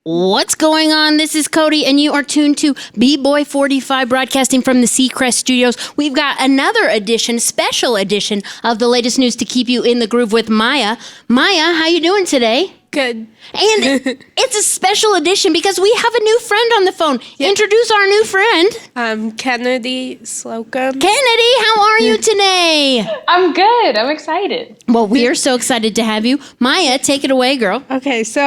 What's going on? This is Cody, and you are tuned to B-Boy 45, broadcasting from the Seacrest Studios. We've got another special edition of the latest news to keep you in the groove with Maya. Maya, how you doing today? Good. And it's a special edition because we have a new friend on the phone. Yep. Introduce our new friend. Kennedy Slocum. Kennedy, how are you today? I'm good. I'm excited. Well, we are so excited to have you. Maya, take it away, girl. Okay, so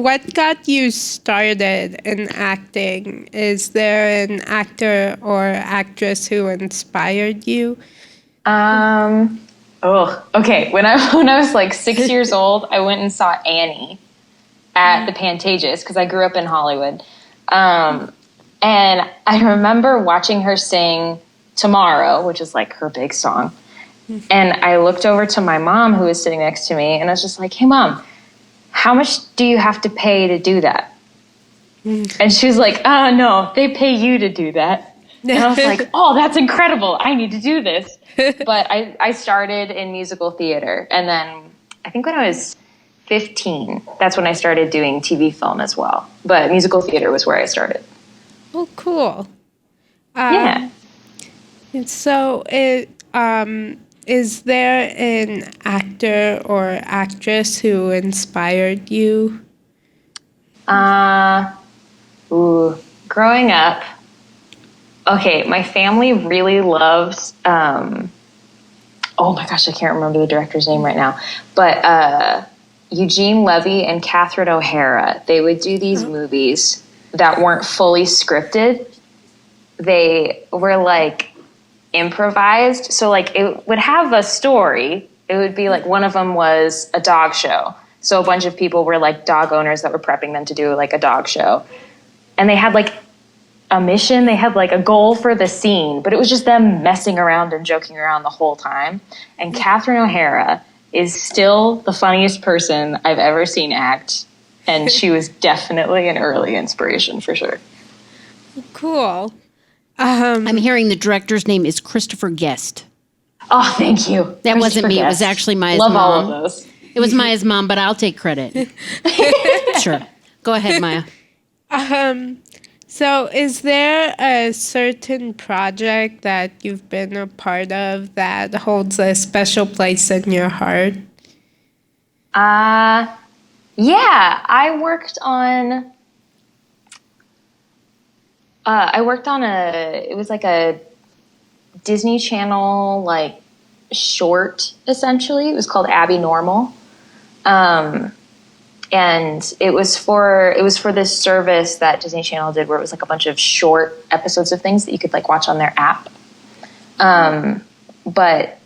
what got you started in acting? Is there an actor or actress who inspired you? Okay. When I was like 6 years old, I went and saw Annie at the Pantages because I grew up in Hollywood. And I remember watching her sing Tomorrow, which is like her big song. And I looked over to my mom, who was sitting next to me, and I was just like, "Hey, Mom, how much do you have to pay to do that?" And she was like, "Oh, no, they pay you to do that." And I was like, "Oh, that's incredible. I need to do this." But I started in musical theater. And then I think when I was 15, that's when I started doing TV film as well. But musical theater was where I started. Oh, cool. Yeah. So is there an actor or actress who inspired you? Growing up, okay, my family really loves, oh my gosh, I can't remember the director's name right now, but Eugene Levy and Catherine O'Hara, they would do these movies that weren't fully scripted. They were like improvised. So like it would have a story. It would be like one of them was a dog show. So a bunch of people were like dog owners that were prepping them to do like a dog show. And they had like a mission, they had like a goal for the scene, but it was just them messing around and joking around the whole time. And Catherine O'Hara is still the funniest person I've ever seen act. And she was definitely an early inspiration for sure. Cool. I'm hearing the director's name is Christopher Guest. Oh, thank you. That wasn't me. It was actually Maya's mom. mom. Love all of those. It was Maya's mom, but I'll take credit. Sure. Go ahead, Maya. So is there a certain project that you've been a part of that holds a special place in your heart? Yeah, I worked on it was like a Disney Channel, like, short, essentially. It was called Abby Normal. And it was for this service that Disney Channel did where it was like a bunch of short episodes of things that you could like watch on their app. But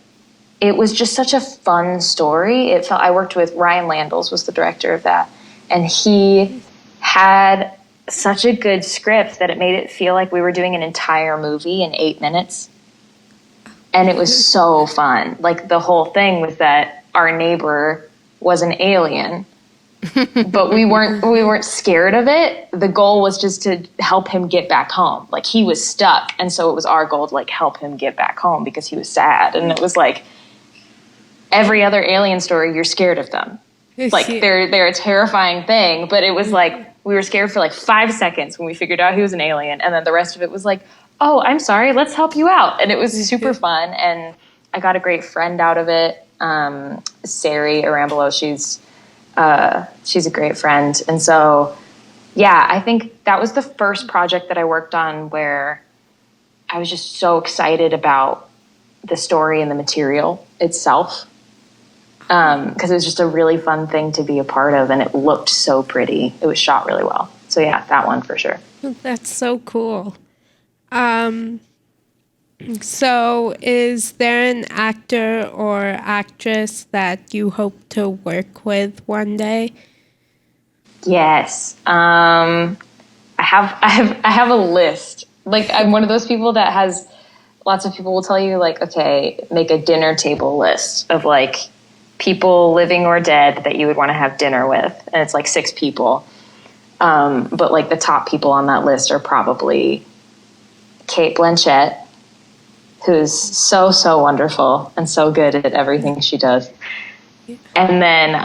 it was just such a fun story. I worked with Ryan Landels was the director of that. And he had such a good script that it made it feel like we were doing an entire movie in 8 minutes. And it was so fun. Like the whole thing was that our neighbor was an alien. But we weren't scared of it. The goal was just to help him get back home. Like he was stuck, and so it was our goal to like help him get back home because he was sad. And it was like every other alien story, you're scared of them. Like they're a terrifying thing, but it was like we were scared for like 5 seconds when we figured out he was an alien, and then the rest of it was like, oh, I'm sorry, let's help you out. And it was super fun, and I got a great friend out of it. Sari Arambolo, she's a great friend. And so, yeah, I think that was the first project that I worked on where I was just so excited about the story and the material itself. Because it was just a really fun thing to be a part of, and it looked so pretty. It was shot really well. So yeah, that one for sure. That's so cool. So is there an actor or actress that you hope to work with one day? Yes. I have a list. Like I'm one of those people that has lots of people will tell you like, okay, make a dinner table list of like people living or dead that you would want to have dinner with. And it's like 6 people. But like the top people on that list are probably Cate Blanchett, who's so, so wonderful and so good at everything she does. And then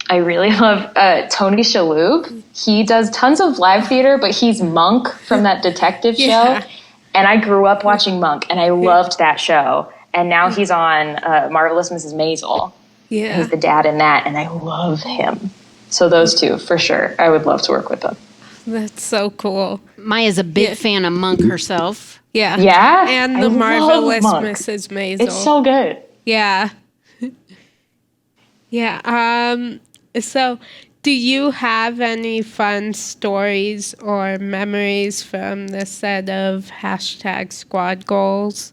I really love Tony Shalhoub. He does tons of live theater, but he's Monk from that detective show. And I grew up watching Monk, and I loved that show. And now he's on Marvelous Mrs. Maisel. Yeah. He's the dad in that, and I love him. So those two, for sure. I would love to work with them. That's so cool. Maya's a big fan of Monk herself. Yeah. Yeah? And I the love Marvelous Monk. Mrs. Maisel. It's so good. Yeah. Yeah. So do you have any fun stories or memories from the set of #Squad Goals?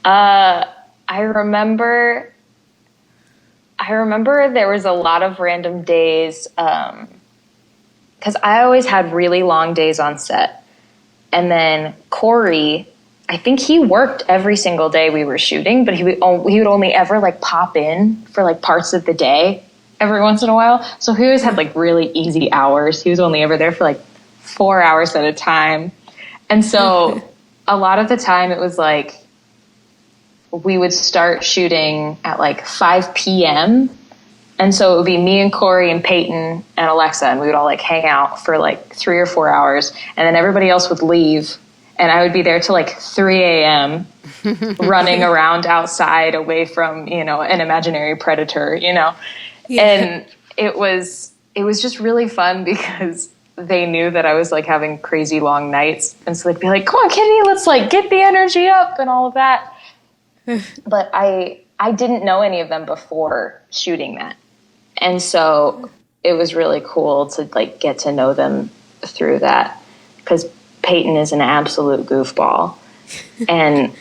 I remember there was a lot of random days because I always had really long days on set. And then Corey, I think he worked every single day we were shooting, but he would only ever like pop in for like parts of the day every once in a while. So he always had like really easy hours. He was only ever there for like 4 hours at a time. And so a lot of the time it was like we would start shooting at like 5 p.m. And so it would be me and Corey and Peyton and Alexa, and we would all like hang out for like 3 or 4 hours, and then everybody else would leave, and I would be there till like 3 a.m. running around outside away from, an imaginary predator, Yeah. And it was just really fun because they knew that I was like having crazy long nights, and so they'd be like, "Come on, Kitty, let's like get the energy up," and all of that. But I didn't know any of them before shooting that. And so it was really cool to like get to know them through that, because Peyton is an absolute goofball and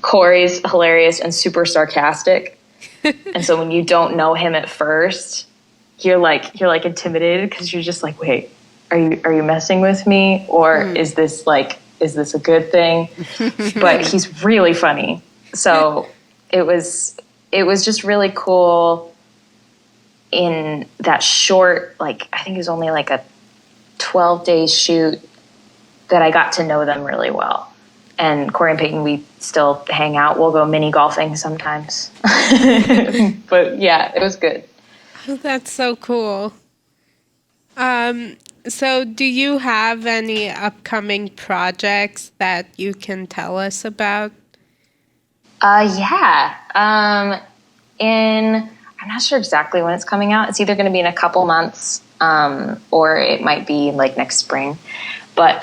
Corey's hilarious and super sarcastic. And so when you don't know him at first, you're like intimidated because you're just like, wait, are you messing with me? Or is this a good thing? But he's really funny. So it was just really cool in that short, like, I think it was only like a 12-day shoot that I got to know them really well. And Corey and Peyton, we still hang out. We'll go mini golfing sometimes. But yeah, it was good. Oh, that's so cool. So do you have any upcoming projects that you can tell us about? Yeah. I'm not sure exactly when it's coming out. It's either going to be in a couple months, or it might be like next spring. But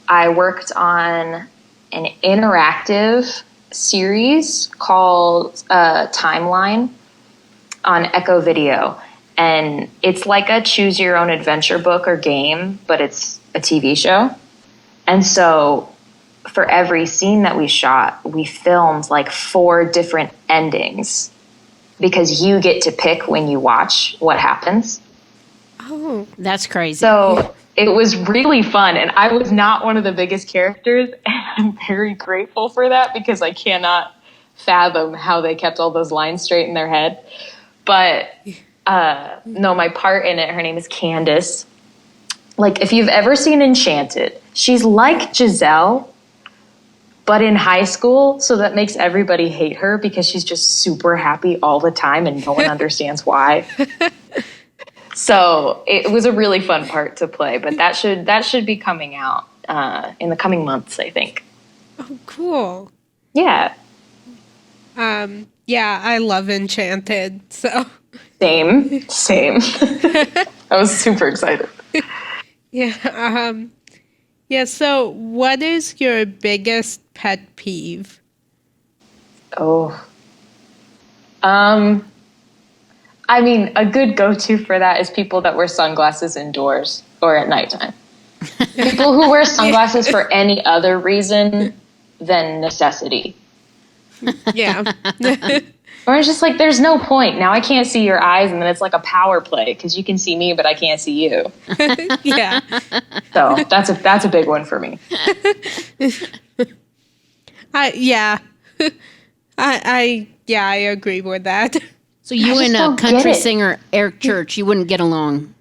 I worked on an interactive series called Timeline on Echo Video. And it's like a choose your own adventure book or game, but it's a TV show. And so for every scene that we shot, we filmed like 4 different endings, because you get to pick when you watch what happens. Oh, that's crazy. So it was really fun, and I was not one of the biggest characters, and I'm very grateful for that because I cannot fathom how they kept all those lines straight in their head. But no, my part in it, her name is Candace. Like, if you've ever seen Enchanted, she's like Giselle, but in high school, so that makes everybody hate her because she's just super happy all the time and no one understands why. So it was a really fun part to play, but that should be coming out in the coming months, I think. Oh, cool. Yeah. Yeah, I love Enchanted, so. Same. I was super excited. Yeah. Yeah, so what is your biggest pet peeve? Oh. I mean, a good go-to for that is people that wear sunglasses indoors or at nighttime. People who wear sunglasses for any other reason than necessity. Yeah. Or it's just like, there's no point. Now I can't see your eyes, and then it's like a power play because you can see me, but I can't see you. Yeah. So that's a big one for me. Yeah. I agree with that. So you and a country singer, Eric Church, you wouldn't get along.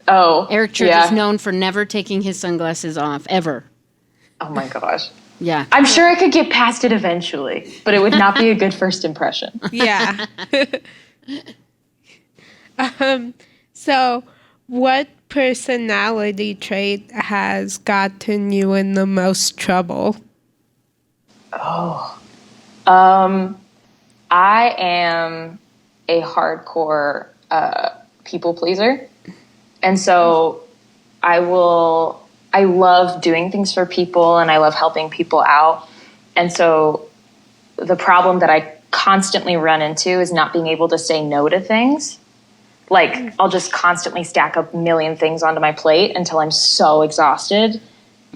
Oh, Eric Church is known for never taking his sunglasses off, ever. Oh my gosh. Yeah. I'm sure I could get past it eventually, but it would not be a good first impression. Yeah. So, what personality trait has gotten you in the most trouble? I am a hardcore people pleaser. And so I love doing things for people and I love helping people out. And so the problem that I constantly run into is not being able to say no to things. Like, I'll just constantly stack a million things onto my plate until I'm so exhausted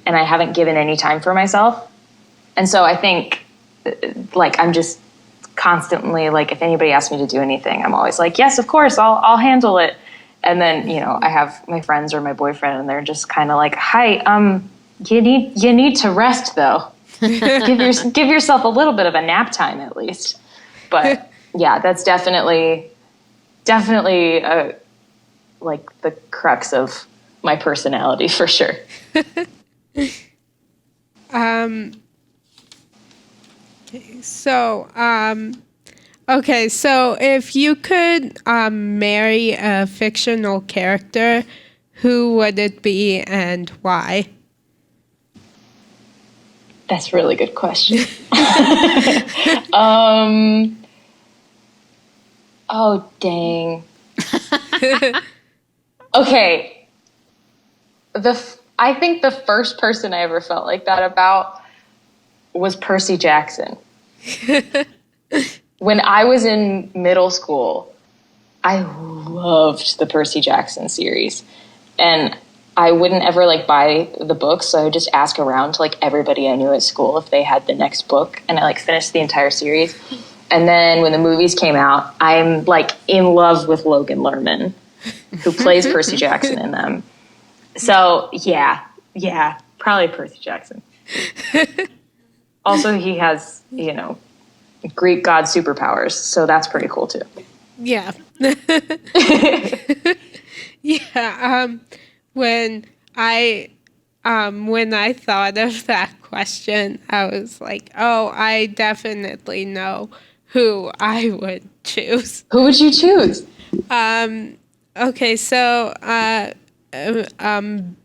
and I haven't given any time for myself. And so I think, like, I'm just constantly, like, if anybody asks me to do anything, I'm always like, yes, of course, I'll handle it. And then, I have my friends or my boyfriend and they're just kind of like, hi, you need to rest though. give yourself a little bit of a nap time at least. But yeah, that's definitely like the crux of my personality for sure. Okay, so if you could marry a fictional character, who would it be and why? That's a really good question. Oh, dang. Okay. I think the first person I ever felt like that about was Percy Jackson. When I was in middle school, I loved the Percy Jackson series. And I wouldn't ever buy the books, so I would just ask around to everybody I knew at school if they had the next book, and I finished the entire series. And then when the movies came out, I'm in love with Logan Lerman, who plays Percy Jackson in them. So yeah, probably Percy Jackson. Also, he has Greek god superpowers, so that's pretty cool too. Yeah. Yeah. When I thought of that question, I was like, oh, I definitely know who I would choose. Who would you choose? Okay, so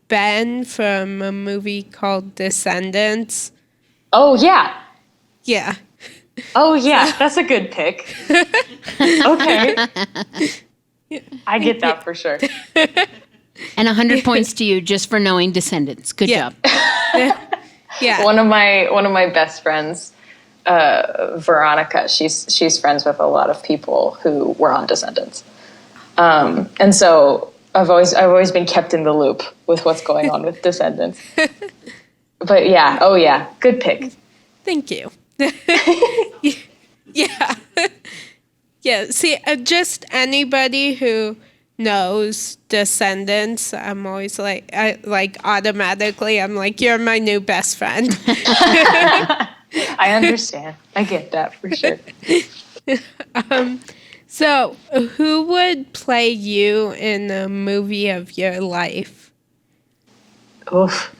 Ben from a movie called Descendants. Oh yeah. Yeah. Oh yeah, that's a good pick. Okay. I get that for sure. And 100 points to you just for knowing Descendants. Good job. Yeah. One of my best friends, Veronica, she's friends with a lot of people who were on Descendants. And so I've always been kept in the loop with what's going on with Descendants. But yeah, oh yeah, good pick. Thank you. Yeah. Yeah, see, just anybody who knows Descendants, I'm always automatically, I'm like, you're my new best friend. I understand. I get that for sure. So, who would play you in a movie of your life? Oof.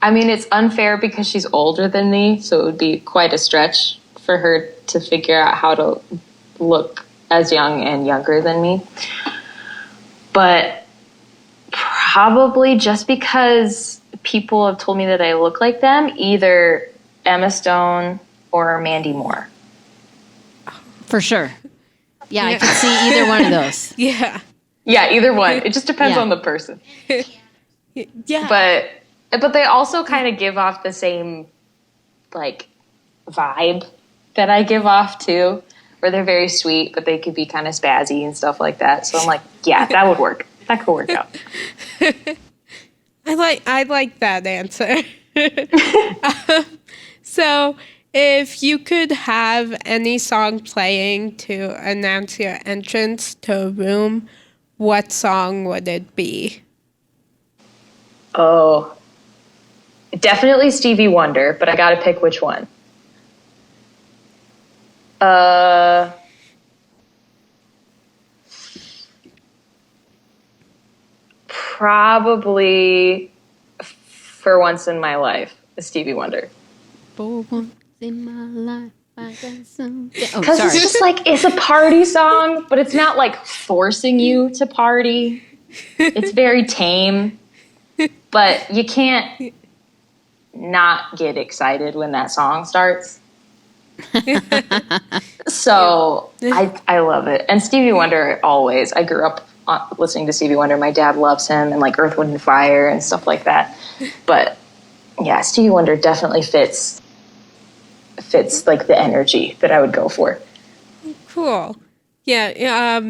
I mean, it's unfair because she's older than me, so it would be quite a stretch for her to figure out how to look as young and younger than me. But probably just because people have told me that I look like them, either Emma Stone or Mandy Moore. For sure. Yeah, I could see either one of those. Yeah. Yeah, either one. It just depends Yeah. on the person. Yeah. But they also kind of give off the same vibe that I give off too, where they're very sweet, but they could be kind of spazzy and stuff like that. So I'm like, yeah, that would work. That could work out. I like that answer. So, if you could have any song playing to announce your entrance to a room, what song would it be? Oh, definitely Stevie Wonder, but I got to pick which one. Probably For Once in My Life, Stevie Wonder. For once in my life. Because it's just like, it's a party song, but it's not like forcing you to party. It's very tame, but you can't not get excited when that song starts. So I love it. And Stevie Wonder, always. I grew up listening to Stevie Wonder. My dad loves him, and like Earth, Wind and Fire and stuff like that. But yeah, Stevie Wonder definitely fits like the energy that I would go for. Cool. Yeah,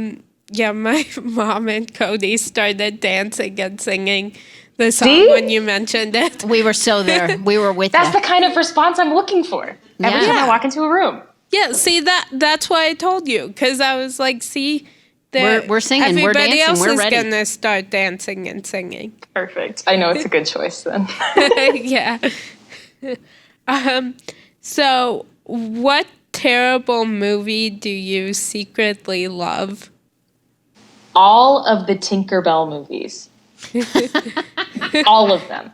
my mom and Cody started dancing and singing the song when you mentioned it. We were so there. We were with That's you. the kind of response I'm looking for every time I walk into a room. Yeah, see, that's why I told you, because I was like, see, We're singing, we're everybody dancing, else we're is ready. gonna start dancing and singing. Perfect. I know it's a good choice then. Yeah. So, what terrible movie do you secretly love? All of the Tinkerbell movies. All of them.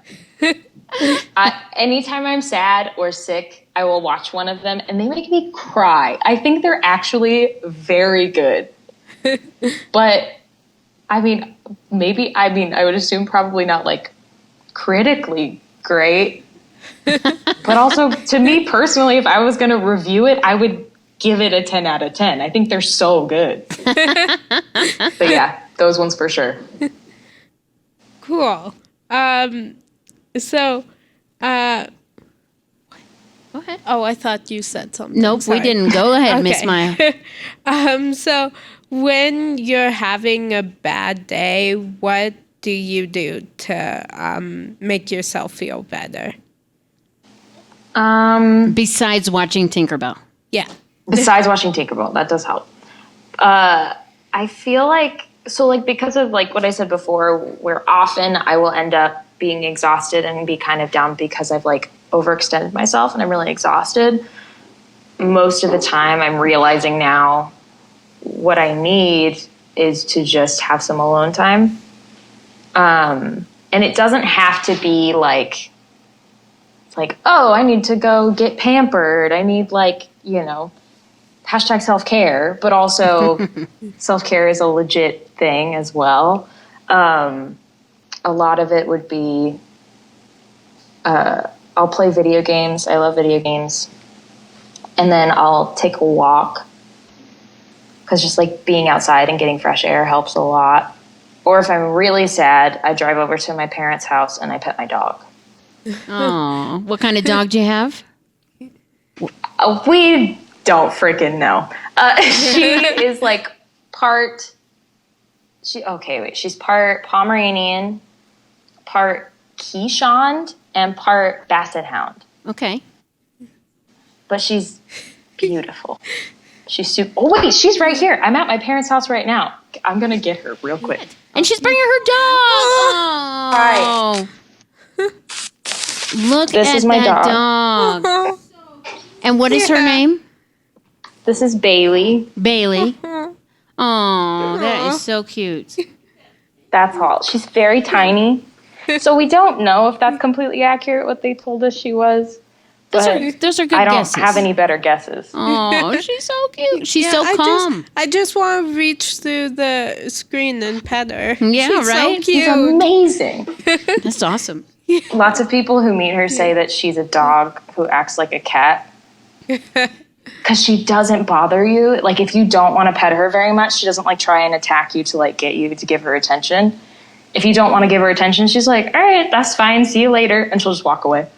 Anytime I'm sad or sick, I will watch one of them, and they make me cry. I think they're actually very good. But, I would assume probably not, like, critically great. But also, to me personally, if I was going to review it, I would give it a 10 out of 10. I think they're so good. But yeah, those ones for sure. Cool. So, Go ahead. oh, I thought you said something. Nope, Sorry. we didn't. Go ahead, Miss Okay. Maya. So when you're having a bad day, what do you do to make yourself feel better? Besides watching Tinkerbell. Yeah. Besides watching Tinkerbell, that does help. I feel like, because of like what I said before, where often I will end up being exhausted and be kind of down because I've like overextended myself and I'm really exhausted. Most of the time I'm realizing now what I need is to just have some alone time. And it doesn't have to be like, oh, I need to go get pampered. I need hashtag self-care, but also self-care is a legit thing as well. A lot of it would be, I'll play video games. I love video games. And then I'll take a walk, because just like being outside and getting fresh air helps a lot. Or if I'm really sad, I drive over to my parents' house and I pet my dog. Oh, what kind of dog do you have? We don't freaking know. She is like she's part Pomeranian, part Keeshond, and part Basset Hound. Okay. But she's beautiful. She's super. Oh wait, she's right here. I'm at my parents' house right now. I'm gonna get her real quick. And she's bringing her dog. Oh. Look This at is my that dog. dog. And what is her name? This is Bailey. Bailey. Oh, that is so cute. That's all. She's very tiny. So we don't know if that's completely accurate what they told us she was. Those are good I don't guesses. have any better guesses. Oh, she's so cute. She's so I calm. I just want to reach through the screen and pet her. Yeah, She's right? So She's cute. amazing. That's awesome. Lots of people who meet her say that she's a dog who acts like a cat. Because she doesn't bother you. Like, if you don't want to pet her very much, she doesn't, like, try and attack you to, like, get you to give her attention. If you don't want to give her attention, she's like, all right, that's fine. See you later. And she'll just walk away.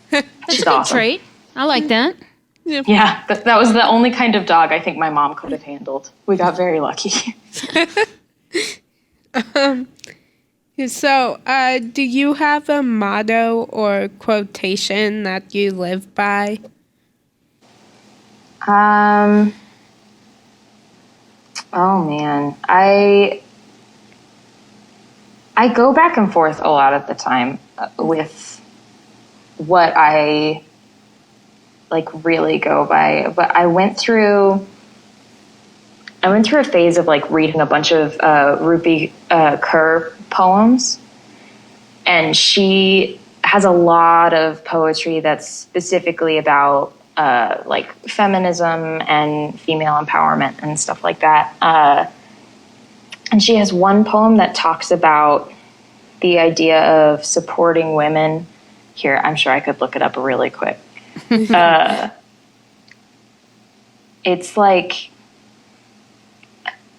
That's She's a good awesome. trait. I like that. Yeah, that was the only kind of dog I think my mom could have handled. We got very lucky. So, do you have a motto or quotation that you live by? Oh man, I go back and forth a lot of the time with what I like really go by, but I went through a phase of like reading a bunch of Rupi Kaur poems, and she has a lot of poetry that's specifically about like feminism and female empowerment and stuff like that. And she has one poem that talks about the idea of supporting women. Here, I'm sure I could look it up really quick. It's like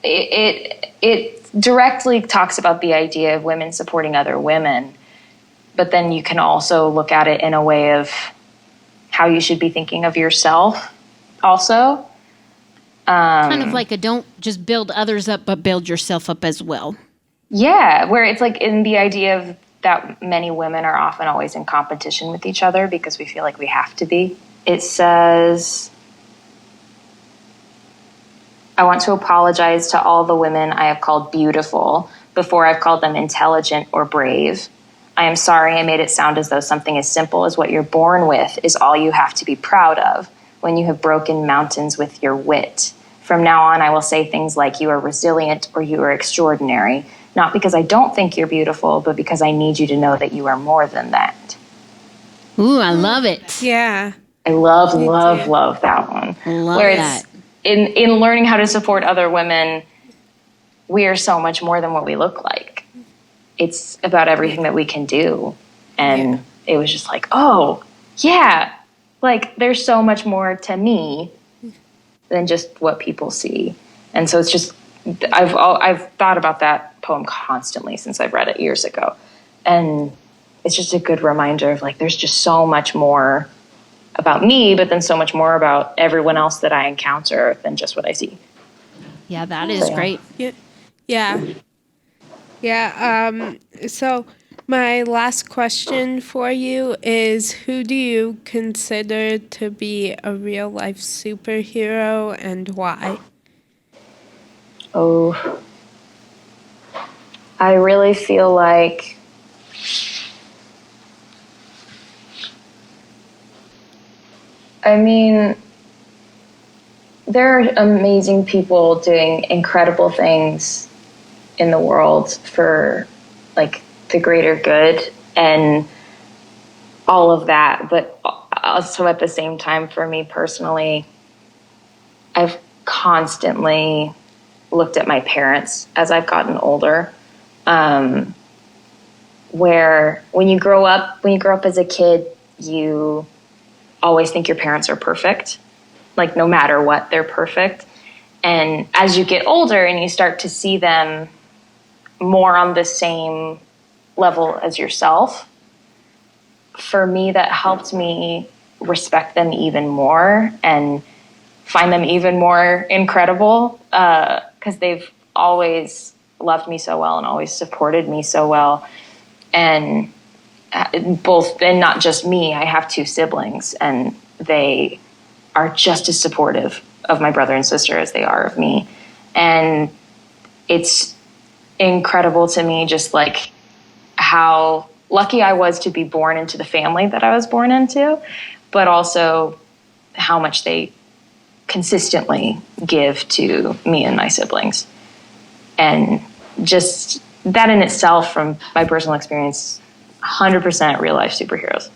it directly talks about the idea of women supporting other women, but then you can also look at it in a way of how you should be thinking of yourself also. Kind of like a don't just build others up, but build yourself up as well. Yeah, where it's like in the idea of that many women are often always in competition with each other because we feel like we have to be. It says, I want to apologize to all the women I have called beautiful before I've called them intelligent or brave. I am sorry I made it sound as though something as simple as what you're born with is all you have to be proud of when you have broken mountains with your wit. From now on, I will say things like you are resilient or you are extraordinary, not because I don't think you're beautiful, but because I need you to know that you are more than that. Ooh, I love it. Yeah. I love that one. Love Where that. it's in learning how to support other women, we are so much more than what we look like. It's about everything that we can do. And it was just like, oh, yeah, like there's so much more to me than just what people see. And so it's just, I've thought about that poem constantly since I've read it years ago. And it's just a good reminder of like, there's just so much more about me, but then so much more about everyone else that I encounter than just what I see. Yeah, that is great. Yeah. So my last question for you is, who do you consider to be a real life superhero and why? Oh, I really feel like there are amazing people doing incredible things in the world for like the greater good and all of that. But also at the same time, for me personally, I've constantly looked at my parents as I've gotten older. Where when you grow up as a kid, you always think your parents are perfect. Like no matter what, they're perfect. And as you get older and you start to see them more on the same level as yourself, for me, that helped me respect them even more and find them even more incredible because they've always loved me so well and always supported me so well. And not just me, I have 2 siblings and they are just as supportive of my brother and sister as they are of me. And it's incredible to me just like how lucky I was to be born into the family that I was born into, but also how much they consistently give to me and my siblings. And just that in itself, from my personal experience, 100% real life superheroes.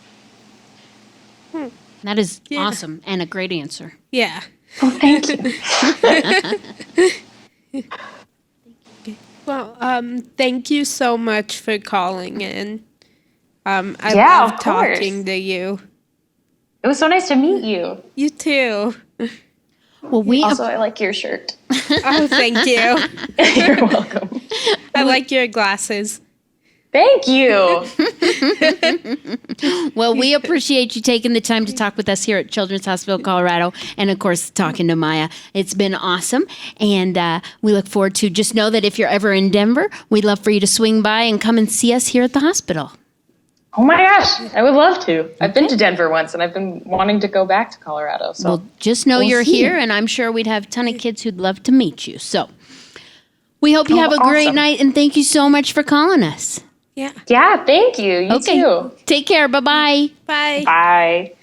That is awesome and a great answer. Yeah. Well, thank you. Well, thank you so much for calling in. I Yeah, love of course. talking to you. It was so nice to meet you. You too. Well, Also, I like your shirt. Oh, thank you. You're welcome. I like your glasses. Thank you. Well, we appreciate you taking the time to talk with us here at Children's Hospital Colorado, and of course, talking to Maya. It's been awesome, and we look forward to, just know that if you're ever in Denver, we'd love for you to swing by and come and see us here at the hospital. Oh my gosh, I would love to. I've been to Denver once, and I've been wanting to go back to Colorado. So Well, just know we'll you're see. here, and I'm sure we'd have a ton of kids who'd love to meet you. So we hope you have a great awesome. night, and thank you so much for calling us. Yeah. Yeah, thank you. You too. Take care. Bye-bye. Bye. Bye.